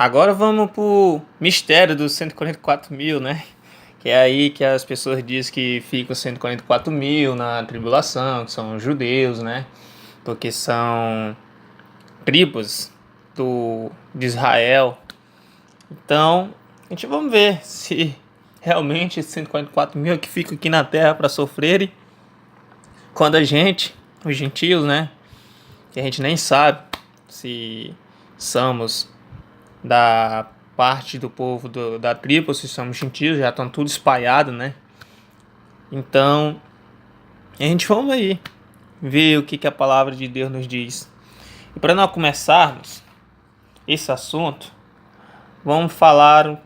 Agora vamos pro mistério dos 144 mil, né? Que é aí que as pessoas dizem que ficam 144 mil na tribulação, que são judeus, né? Porque são tribos de Israel. Então, a gente vamos ver se realmente esses 144 mil que ficam aqui na terra para sofrerem, quando a gente, os gentios, né? Que a gente nem sabe se somos da parte do povo da tribo, se somos gentios, já estão tudo espalhados, né? Então, a gente vamos aí ver o que a palavra de Deus nos diz. E para nós começarmos esse assunto, vamos falar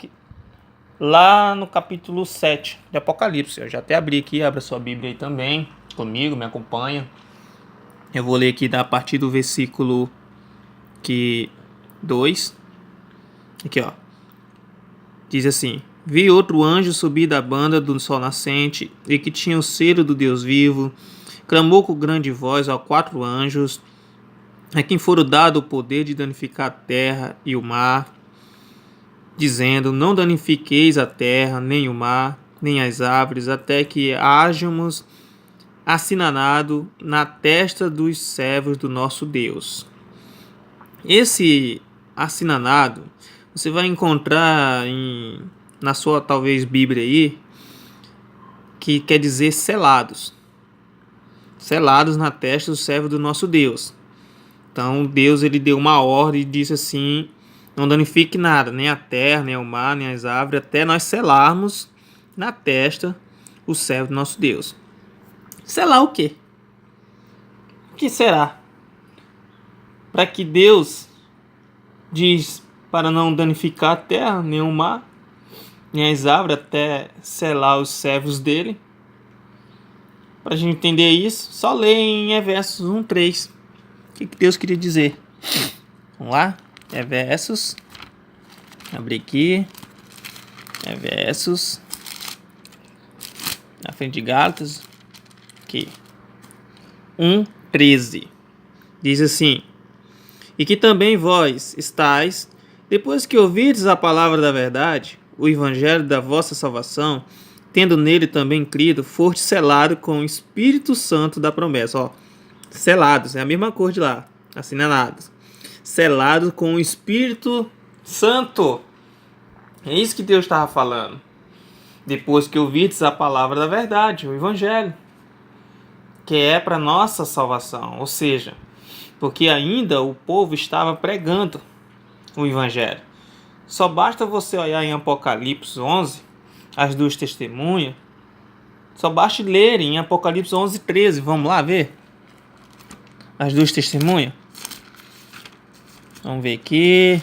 lá no capítulo 7 de Apocalipse. Eu já até abri aqui, abra sua Bíblia aí também, comigo, me acompanha. Eu vou ler aqui a partir do versículo 2. Aqui, ó. Diz assim: Vi outro anjo subir da banda do sol nascente, e que tinha o selo do Deus vivo, clamou com grande voz aos 4 anjos, a quem fora dado o poder de danificar a terra e o mar, dizendo: Não danifiqueis a terra, nem o mar, nem as árvores, até que hajamos assinalado na testa dos servos do nosso Deus. Esse assinalado você vai encontrar na sua talvez Bíblia aí, que quer dizer selados. Selados na testa do servo do nosso Deus. Então Deus ele deu uma ordem e disse assim: não danifique nada, nem a terra, nem o mar, nem as árvores, até nós selarmos na testa o servo do nosso Deus. Selar o quê? O que será? Para que Deus diz para não danificar a terra, nem o mar, nem as árvores, até selar os servos dele. Para a gente entender isso, só ler em Efésios 1:3. O que Deus queria dizer? Vamos lá? Efésios. Abri aqui. Efésios. Na frente de Gálatas. Aqui. 1:13. Diz assim: E que também vós estáis, depois que ouvirdes a palavra da verdade, o evangelho da vossa salvação, tendo nele também crido, foste selado com o Espírito Santo da promessa. Ó, selados, é a mesma cor de lá, assinalados. Selados com o Espírito Santo. É isso que Deus estava falando. Depois que ouvirdes a palavra da verdade, o evangelho, que é para nossa salvação. Ou seja, porque ainda o povo estava pregando o evangelho. Só basta você olhar em Apocalipse 11, as 2 testemunhas. Só basta ler em Apocalipse 11:13. Vamos lá ver as 2 testemunhas. Vamos ver aqui.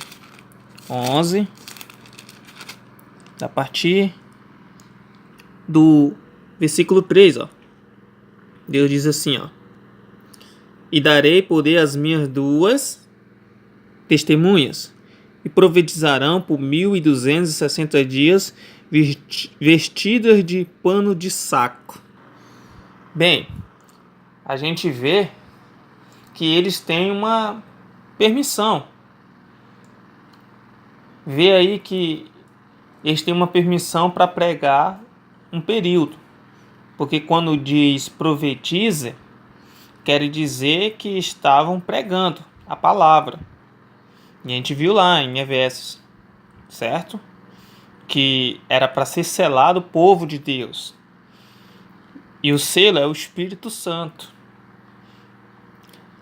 11. A partir do versículo 3, ó. Deus diz assim, ó: E darei poder às minhas 2 testemunhas, e profetizarão por 1260 dias, vestidas de pano de saco. Bem, a gente vê que eles têm uma permissão. Vê aí que eles têm uma permissão para pregar um período. Porque quando diz profetize, quer dizer que estavam pregando a palavra. E a gente viu lá em Efésios, certo? Que era para ser selado o povo de Deus. E o selo é o Espírito Santo.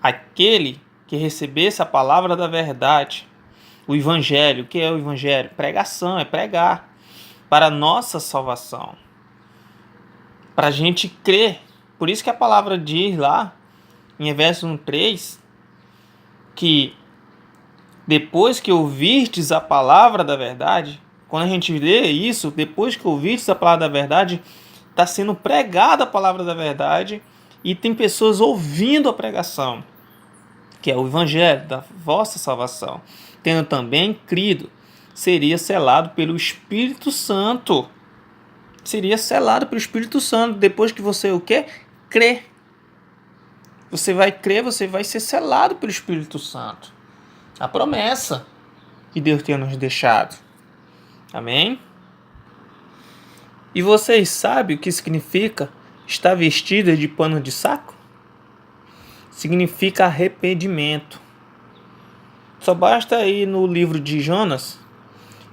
Aquele que recebesse a palavra da verdade, o evangelho. O que é o evangelho? Pregação, é pregar para a nossa salvação. Para a gente crer. Por isso que a palavra diz lá em Efésios 1:3 que depois que ouvirtes a palavra da verdade, quando a gente lê isso, depois que ouvirtes a palavra da verdade, está sendo pregada a palavra da verdade e tem pessoas ouvindo a pregação, que é o evangelho da vossa salvação, tendo também crido, seria selado pelo Espírito Santo. Seria selado pelo Espírito Santo, depois que você o quê? Crê. Você vai crer, você vai ser selado pelo Espírito Santo. A promessa. que Deus tenha nos deixado. Amém? E vocês sabem o que significa estar vestida de pano de saco? Significa arrependimento. Só basta ir no livro de Jonas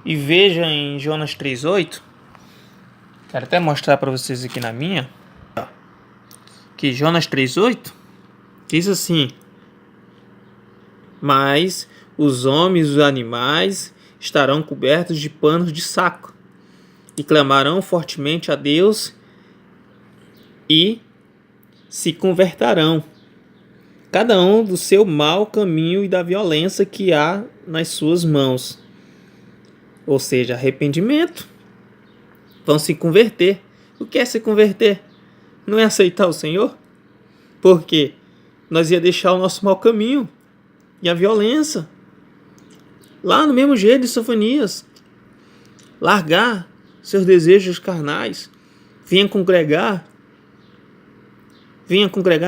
e veja em Jonas 3:8. Quero até mostrar para vocês aqui na minha. Que Jonas 3:8 diz assim: mas os homens e os animais estarão cobertos de panos de saco e clamarão fortemente a Deus e se converterão, cada um do seu mau caminho e da violência que há nas suas mãos. Ou seja, arrependimento. Vão se converter. O que é se converter? Não é aceitar o Senhor? Porque nós ia deixar o nosso mau caminho e a violência. Lá no mesmo jeito de Sofonias. Largar seus desejos carnais. Venha congregar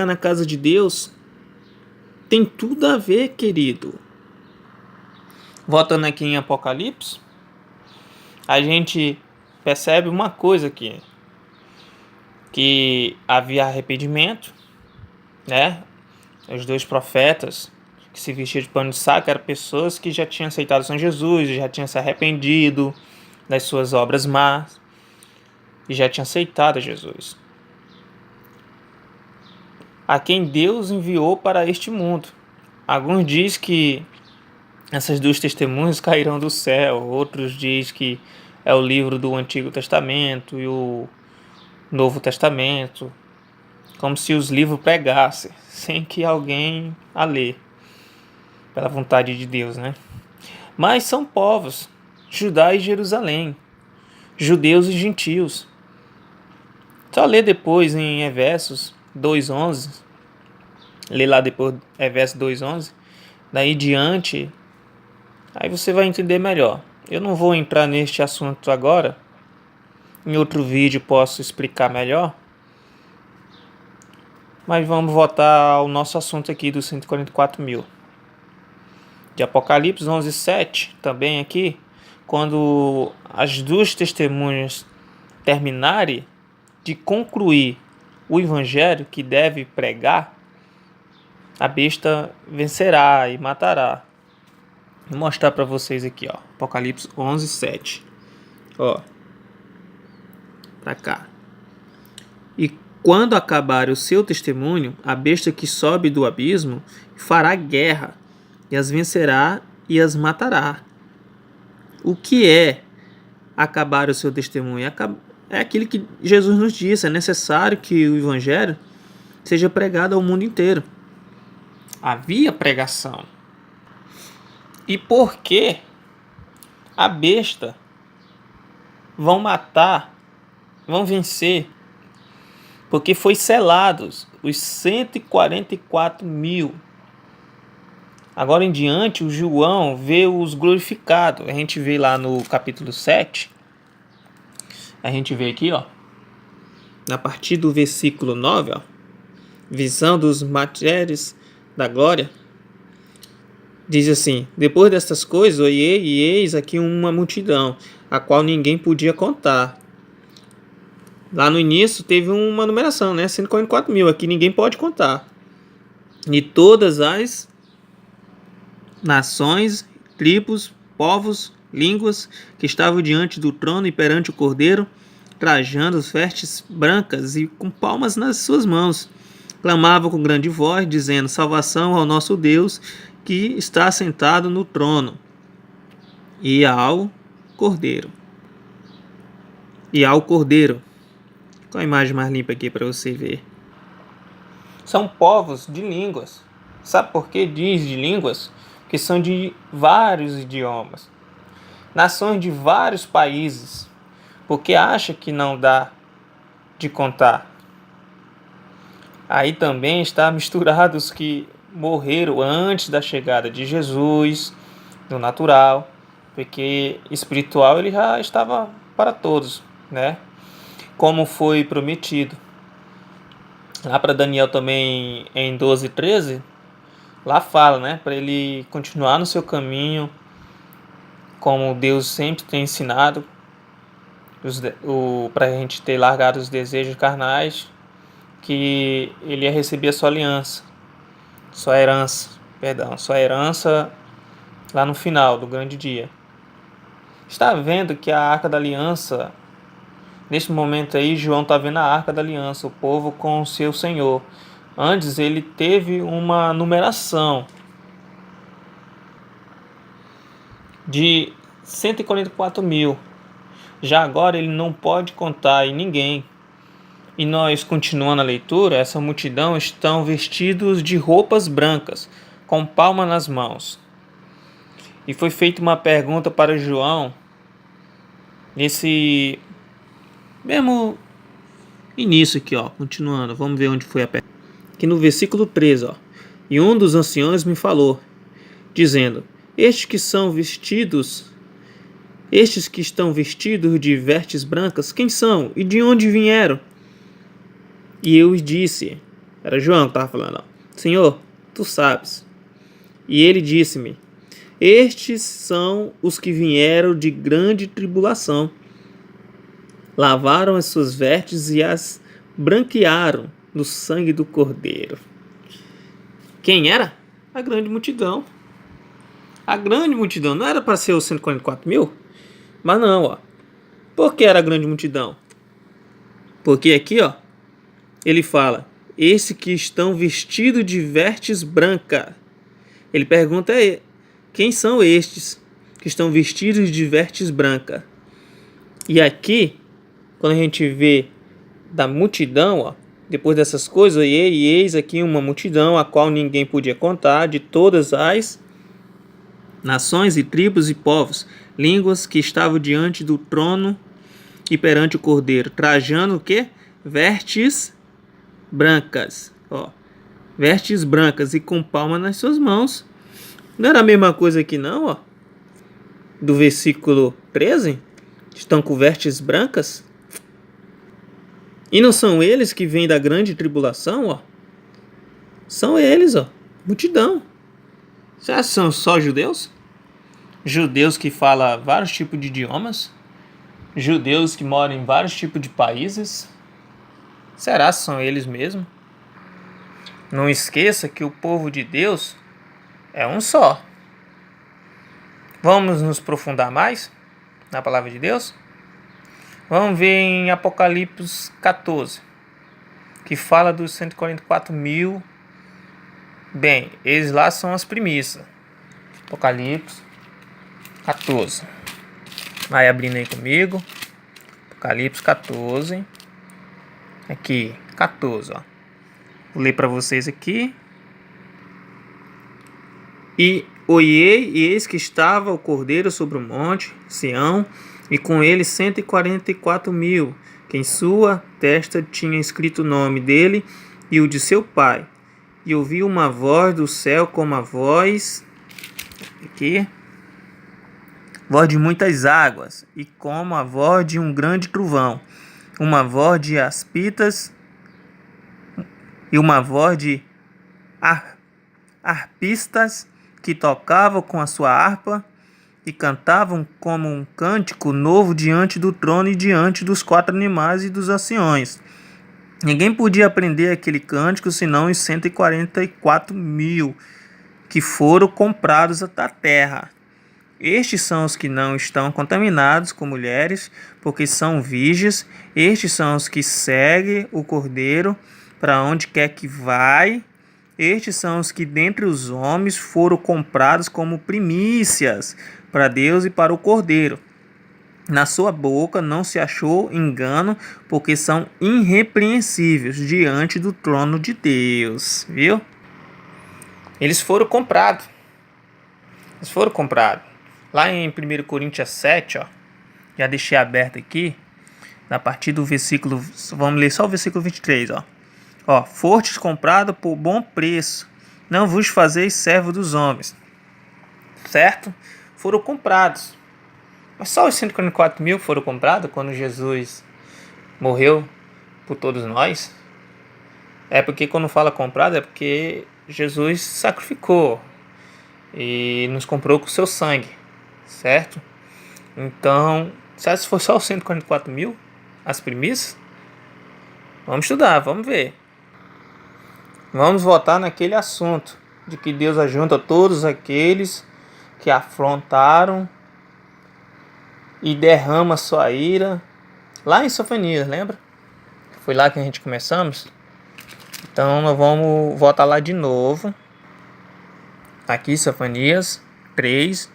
na casa de Deus. Tem tudo a ver, querido. Voltando aqui em Apocalipse, a gente percebe uma coisa aqui. Que havia arrependimento, né? Os dois profetas que se vestiam de pano de saco eram pessoas que já tinham aceitado São Jesus, já tinham se arrependido das suas obras más e já tinham aceitado Jesus, a quem Deus enviou para este mundo. Alguns dizem que essas duas testemunhas caíram do céu, outros dizem que é o livro do Antigo Testamento e o Novo Testamento, como se os livros pregassem, sem que alguém a lê, pela vontade de Deus, né? Mas são povos, Judá e Jerusalém, judeus e gentios. Só lê depois em Efésios 2:11, lê lá depois Efésios 2:11, daí diante, aí você vai entender melhor. Eu não vou entrar neste assunto agora, em outro vídeo posso explicar melhor, mas vamos voltar ao nosso assunto aqui dos 144 mil. De Apocalipse 11:7, também aqui, quando as duas testemunhas terminarem de concluir o evangelho que deve pregar, a besta vencerá e matará. Vou mostrar para vocês aqui, ó, Apocalipse 11:7. Ó, pra cá. E quando acabar o seu testemunho, a besta que sobe do abismo fará guerra e as vencerá e as matará. O que é acabar o seu testemunho? É aquilo que Jesus nos disse. É necessário que o evangelho seja pregado ao mundo inteiro. Havia pregação. E por que a besta vão matar, vão vencer? Porque foi selados os 144 mil. Agora em diante, o João vê os glorificados. A gente vê lá no capítulo 7. A gente vê aqui, ó, a partir do versículo 9, ó, visão dos matérias da glória. Diz assim: depois destas coisas, olhei e eis aqui uma multidão, a qual ninguém podia contar. Lá no início teve uma numeração, né? 144 mil. Aqui ninguém pode contar. E todas as nações, tribos, povos, línguas que estavam diante do trono e perante o Cordeiro, trajando vestes brancas e com palmas nas suas mãos, clamavam com grande voz, dizendo: salvação ao nosso Deus que está sentado no trono e ao Cordeiro. Qual a imagem mais limpa aqui para você ver? São povos de línguas. Sabe por que diz de línguas? Que são de vários idiomas. Nações de vários países. Porque acha que não dá de contar. Aí também está misturado os que morreram antes da chegada de Jesus, no natural. Porque espiritual ele já estava para todos, né? Como foi prometido. Lá para Daniel também, em 12:13, lá fala, né, para ele continuar no seu caminho como Deus sempre tem ensinado, para a gente ter largado os desejos carnais, que ele ia receber a sua aliança, sua herança lá no final do grande dia. Está vendo que a Arca da Aliança, neste momento aí, João está vendo a Arca da Aliança, o povo com o seu Senhor. Antes ele teve uma numeração de 144 mil. Já agora ele não pode contar em ninguém. E nós, continuando a leitura, essa multidão estão vestidos de roupas brancas, com palma nas mãos. E foi feita uma pergunta para João, nesse mesmo início aqui, continuando, vamos ver onde foi a pergunta. Aqui no versículo 13, e um dos anciões me falou, dizendo, estes que estão vestidos de vestes brancas, quem são e de onde vieram? E eu disse, era João que estava falando, Senhor, tu sabes. E ele disse-me, estes são os que vieram de grande tribulação, lavaram as suas vestes e as branquearam no sangue do Cordeiro. Quem era? A grande multidão. A grande multidão. Não era para ser os 144 mil? Mas não, Por que era a grande multidão? Porque aqui, ele fala, esses que estão vestidos de vestes brancas. Ele pergunta, quem são estes que estão vestidos de vestes brancas? E aqui, quando a gente vê da multidão, depois dessas coisas, e eis aqui uma multidão a qual ninguém podia contar, de todas as nações e tribos e povos, línguas que estavam diante do trono e perante o Cordeiro, trajando o quê? Vestes brancas, vestes brancas e com palma nas suas mãos. Não era a mesma coisa aqui não, do versículo 13? Estão com vestes brancas? E não são eles que vêm da grande tribulação, São eles, multidão. Será que são só judeus? Judeus que falam vários tipos de idiomas? Judeus que moram em vários tipos de países? Será que são eles mesmo? Não esqueça que o povo de Deus é um só. Vamos nos aprofundar mais na palavra de Deus? Vamos ver em Apocalipse 14, que fala dos 144 mil. Bem, eles lá são as primícias. Apocalipse 14. Vai abrindo aí comigo. Apocalipse 14. Aqui, 14, Vou ler para vocês aqui. E olhei, e eis que estava o Cordeiro sobre o monte Sião, e com ele 144 mil, que em sua testa tinha escrito o nome dele e o de seu pai. E ouvi uma voz do céu como a voz, voz de muitas águas, e como a voz de um grande trovão, uma voz de aspitas e uma voz de arpistas que tocavam com a sua harpa e cantavam como um cântico novo diante do trono e diante dos 4 animais e dos anciões. Ninguém podia aprender aquele cântico senão os 144 mil que foram comprados da terra. Estes são os que não estão contaminados com mulheres, porque são virgens. Estes são os que seguem o Cordeiro para onde quer que vai. Estes são os que dentre os homens foram comprados como primícias para Deus e para o Cordeiro. Na sua boca não se achou engano, porque são irrepreensíveis diante do trono de Deus. Viu? Eles foram comprados. Lá em 1 Coríntios 7, já deixei aberto aqui, a partir do versículo, vamos ler só o versículo 23, fostes comprados por bom preço, não vos fazeis servo dos homens. Certo? Foram comprados. Mas só os 144 mil foram comprados quando Jesus morreu por todos nós? É porque quando fala comprado, é porque Jesus sacrificou e nos comprou com o seu sangue, certo? Então, sabe se foi só os 144 mil? As primícias? Vamos estudar, vamos ver. Vamos voltar naquele assunto de que Deus ajunta todos aqueles que afrontaram e derrama sua ira. Lá em Sofonias, lembra? Foi lá que a gente começamos. Então nós vamos voltar lá de novo. Aqui, Sofonias 3,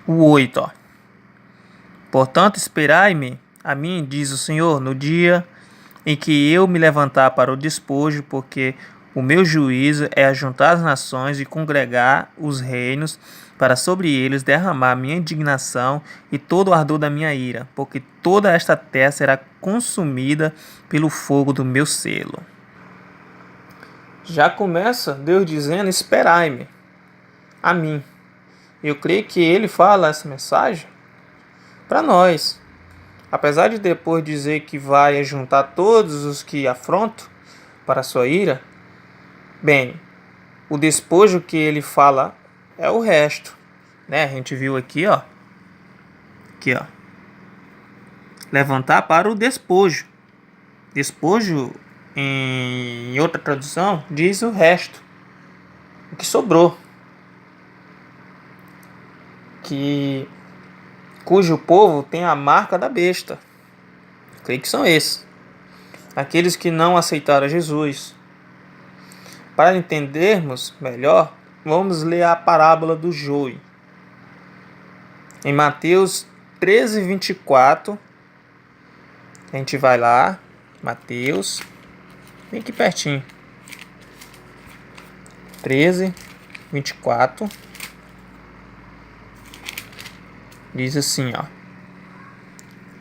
o 8, ó. Portanto, esperai-me a mim, diz o Senhor, no dia em que eu me levantar para o despojo, porque o meu juízo é ajuntar as nações e congregar os reinos, para sobre eles derramar minha indignação e todo o ardor da minha ira, porque toda esta terra será consumida pelo fogo do meu selo. Já começa Deus dizendo: esperai-me a mim. Eu creio que ele fala essa mensagem para nós. Apesar de depois dizer que vai juntar todos os que afrontam para a sua ira, bem, o despojo que ele fala é o resto, né? A gente viu aqui, ó. Aqui, ó. Levantar para o despojo. Despojo, em outra tradução, diz o resto. O que sobrou. Cujo povo tem a marca da besta. Creio que são esses. Aqueles que não aceitaram Jesus. Para entendermos melhor, vamos ler a parábola do joio. Em Mateus 13, 24. A gente vai lá. Mateus. Bem aqui pertinho. 13, 24. Diz assim, ó.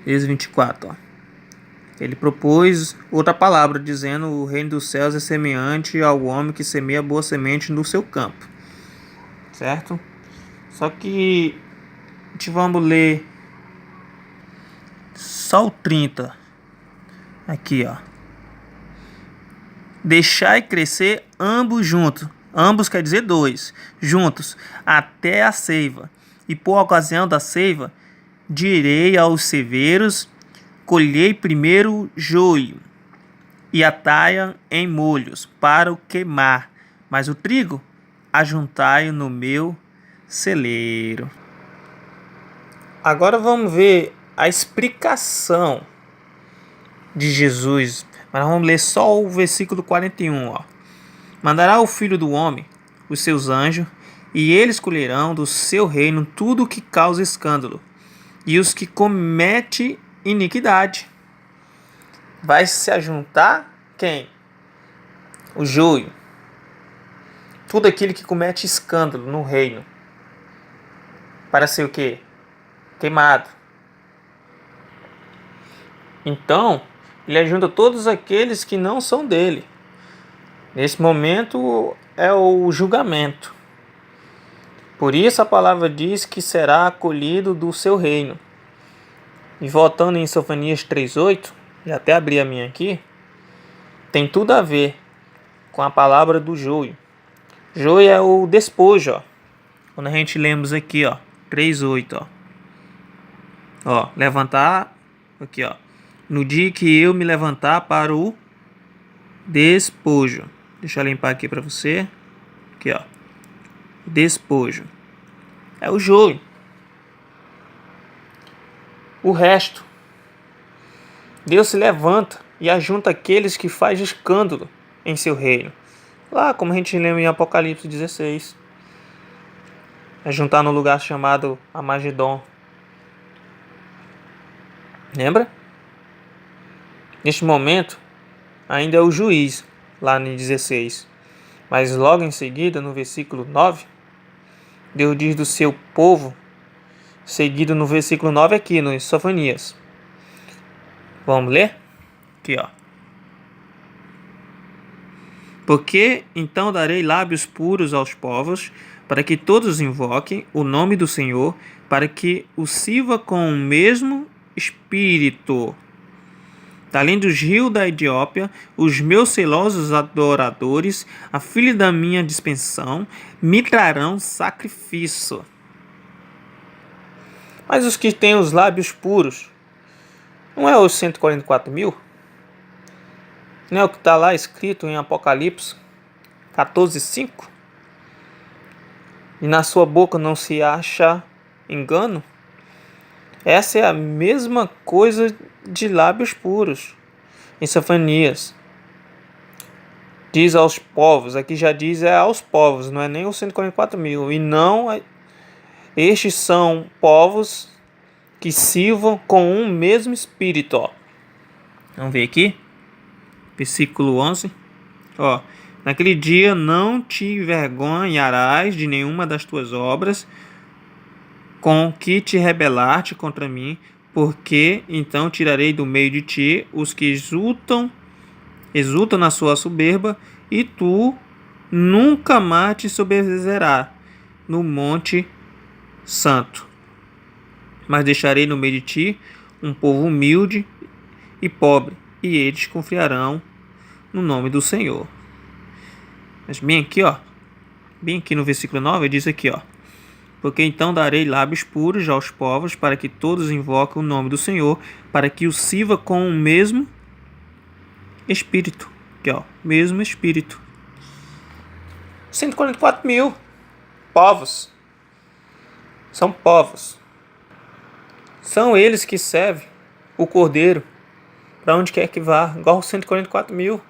13, 24, ó. Ele propôs outra palavra, dizendo: o reino dos céus é semelhante ao homem que semeia boa semente no seu campo. Certo? Só que a gente vamos ler só o 30. Aqui, ó. Deixai crescer ambos juntos. Ambos quer dizer dois. Juntos. Até a ceiva. E por ocasião da ceiva, direi aos ceveiros: colhei primeiro o joio e atai-o em molhos para o queimar, mas o trigo ajuntai-o no meu celeiro. Agora vamos ver a explicação de Jesus, mas vamos ler só o versículo 41. Ó. Mandará o Filho do Homem os seus anjos, e eles colherão do seu reino tudo o que causa escândalo, e os que cometem iniquidade. Vai se ajuntar quem? O joio. Tudo aquele que comete escândalo no reino. Para ser o quê? Queimado. Então, ele ajunta todos aqueles que não são dele. Nesse momento é o julgamento. Por isso a palavra diz que será acolhido do seu reino. E voltando em Sofonias 3:8, já até abri a minha aqui, tem tudo a ver com a palavra do joio. Joio é o despojo, ó. Quando a gente lemos aqui, ó, 3:8, ó. Ó, levantar, aqui, ó. No dia que eu me levantar para o despojo. Deixa eu limpar aqui para você. Aqui, ó. Despojo. É o joio. O resto. Deus se levanta e ajunta aqueles que fazem escândalo em seu reino. Lá, como a gente lembra em Apocalipse 16. Ajuntar no lugar chamado Amagedon. Lembra? Neste momento, ainda é o juiz, lá no 16. Mas logo em seguida, no versículo 9, Deus diz do seu povo, seguido no versículo 9 aqui, no Sofonias. Vamos ler? Aqui, ó. Porque então darei lábios puros aos povos, para que todos invoquem o nome do Senhor, para que o sirva com o mesmo espírito. Além dos rios da Etiópia, os meus celosos adoradores, a filha da minha dispensação, me trarão sacrifício. Mas os que têm os lábios puros, não é os 144 mil? Não é o que está lá escrito em Apocalipse 14:5? E na sua boca não se acha engano? Essa é a mesma coisa de lábios puros. Em Sofonias diz aos povos, aqui já diz aos povos, não é nem os 144 mil. E não, estes são povos que sirvam com um mesmo espírito. Ó. Vamos ver aqui, versículo 11. Ó, naquele dia não te envergonharás de nenhuma das tuas obras com que te rebelaste contra mim, porque então tirarei do meio de ti os que exultam na sua soberba, e tu nunca mais te soberzerá no monte santo. Mas deixarei no meio de ti um povo humilde e pobre, e eles confiarão no nome do Senhor. Mas bem aqui no versículo 9, diz aqui, ó. Porque então darei lábios puros aos povos, para que todos invoquem o nome do Senhor, para que o sirva com o mesmo espírito. Aqui, ó, mesmo espírito. 144 mil povos. São povos. São eles que servem o Cordeiro para onde quer que vá, igual 144 mil.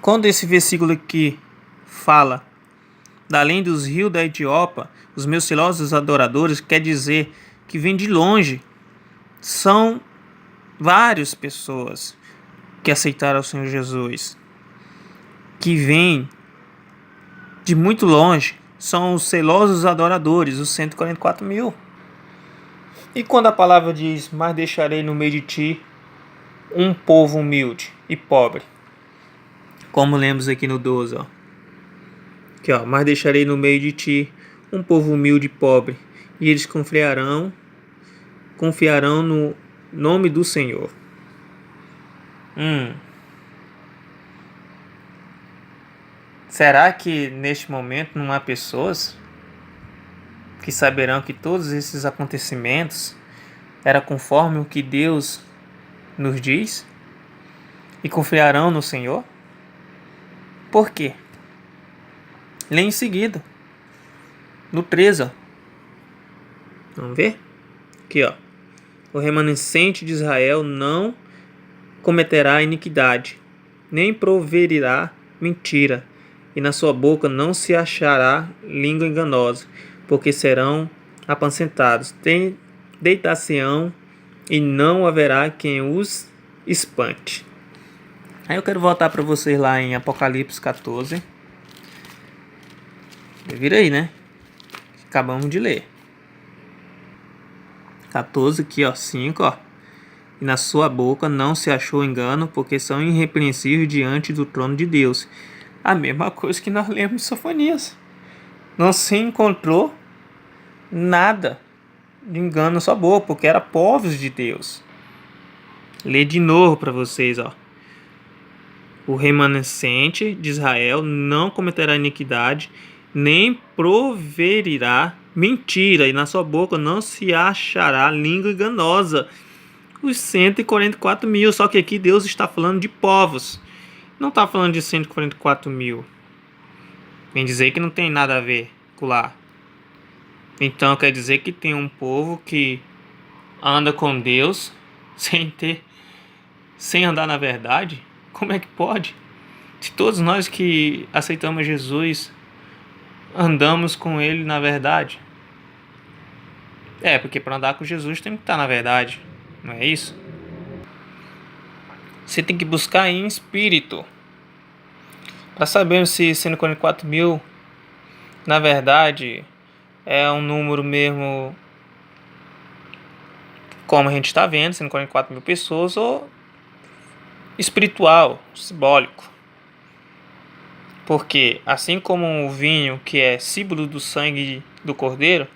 Quando esse versículo aqui fala da além dos rios da Etiópia, os meus celosos adoradores, quer dizer que vem de longe. São várias pessoas que aceitaram o Senhor Jesus, que vêm de muito longe. São os celosos adoradores, os 144 mil. E quando a palavra diz, mas deixarei no meio de ti um povo humilde e pobre, como lemos aqui no 12, ó. Aqui, ó, mas deixarei no meio de ti um povo humilde e pobre, e eles confiarão no nome do Senhor. Será que neste momento não há pessoas que saberão que todos esses acontecimentos eram conforme o que Deus nos diz e confiarão no Senhor? Por quê? Lê em seguida, no 13, ó. Vamos ver? Aqui, ó. O remanescente de Israel não cometerá iniquidade, nem proferirá mentira, e na sua boca não se achará língua enganosa, porque serão apacentados, deitar-se-ão, e não haverá quem os espante. Aí eu quero voltar para vocês lá em Apocalipse 14. Vira aí, né? Acabamos de ler. 14 aqui, ó, 5, ó. E na sua boca não se achou engano, porque são irrepreensíveis diante do trono de Deus. A mesma coisa que nós lemos em Sofonias. Não se encontrou nada de engano na sua boca, porque era povos de Deus. Lê de novo para vocês, ó. O remanescente de Israel não cometerá iniquidade, nem proferirá mentira, e na sua boca não se achará língua enganosa. Os 144 mil, só que aqui Deus está falando de povos, não está falando de 144 mil. Vem dizer que não tem nada a ver com lá. Então quer dizer que tem um povo que anda com Deus sem andar na verdade? Como é que pode? Se todos nós que aceitamos Jesus andamos com Ele na verdade. Porque para andar com Jesus tem que estar na verdade, não é isso? Você tem que buscar em espírito para saber se 144 mil na verdade é um número mesmo, como a gente está vendo, 144 mil pessoas, ou espiritual, simbólico. Porque assim como o vinho, que é símbolo do sangue do Cordeiro,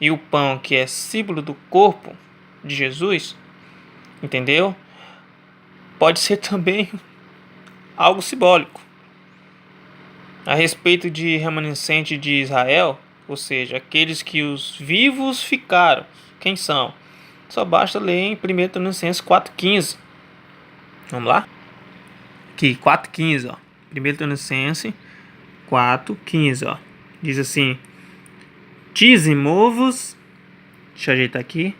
e o pão, que é símbolo do corpo de Jesus, entendeu? Pode ser também algo simbólico. A respeito de remanescente de Israel, ou seja, aqueles que os vivos ficaram. Quem são? Só basta ler em 1 Tessalonicenses 4,15. Vamos lá? Aqui, 4,15, ó. 1 Tessalonicenses 4,15, ó. Diz assim: Dizimo-vos. Deixa eu ajeitar aqui.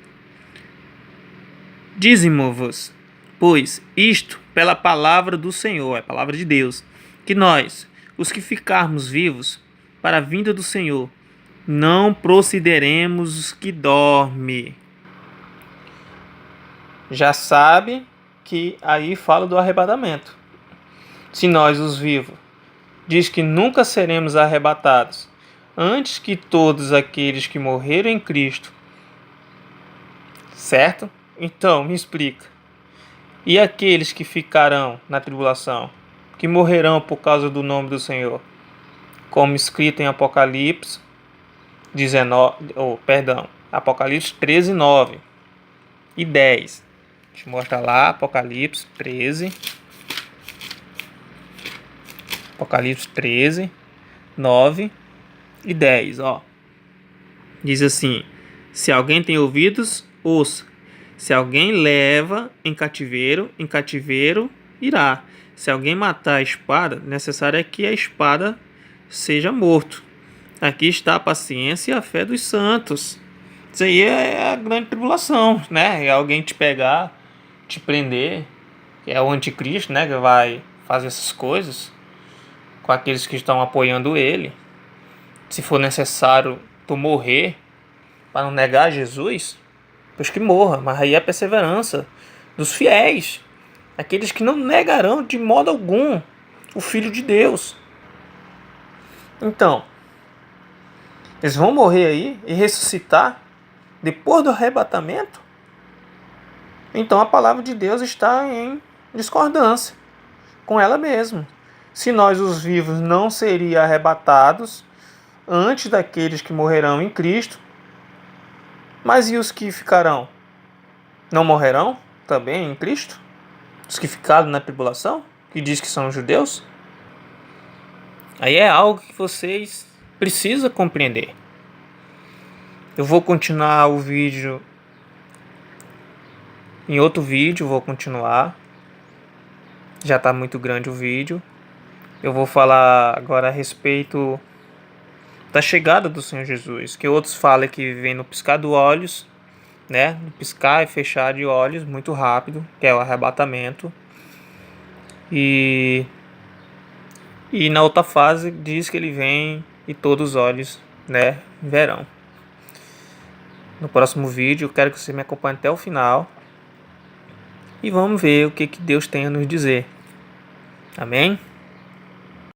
Dizimo-vos, pois isto pela palavra do Senhor, é a palavra de Deus, que nós, os que ficarmos vivos, para a vinda do Senhor, não procederemos os que dormem. Já sabe que aí fala do arrebatamento. Se nós, os vivos, diz que nunca seremos arrebatados antes que todos aqueles que morreram em Cristo, certo? Então, me explica. E aqueles que ficarão na tribulação, que morrerão por causa do nome do Senhor, como escrito em Apocalipse 13, 9 e 10. Deixa eu mostrar lá, Apocalipse 13, 9 e 10, ó. Diz assim: se alguém tem ouvidos, ouça. Se alguém leva em cativeiro irá. Se alguém matar a espada, necessário é que a espada seja morto. Aqui está a paciência e a fé dos santos. Isso aí é a grande tribulação, né? É alguém te pegar, te prender, que é o anticristo, né? Que vai fazer essas coisas com aqueles que estão apoiando ele. Se for necessário tu morrer para não negar Jesus, pois que morra. Mas aí é a perseverança dos fiéis, aqueles que não negarão de modo algum o Filho de Deus. Então, eles vão morrer aí e ressuscitar depois do arrebatamento? Então a palavra de Deus está em discordância com ela mesma. Se nós, os vivos, não seriam arrebatados antes daqueles que morrerão em Cristo, mas e os que ficarão? Não morrerão também em Cristo? Os que ficaram na tribulação, que diz que são judeus? Aí é algo que vocês precisam compreender. Eu vou continuar o vídeo em outro vídeo, vou continuar. Já está muito grande o vídeo. Eu vou falar agora a respeito da chegada do Senhor Jesus, que outros falam que vem no piscar dos olhos, né? No piscar e fechar de olhos muito rápido, que é o arrebatamento. E na outra fase diz que ele vem e todos os olhos, né, verão. No próximo vídeo eu quero que você me acompanhe até o final e vamos ver o que Deus tem a nos dizer. Amém?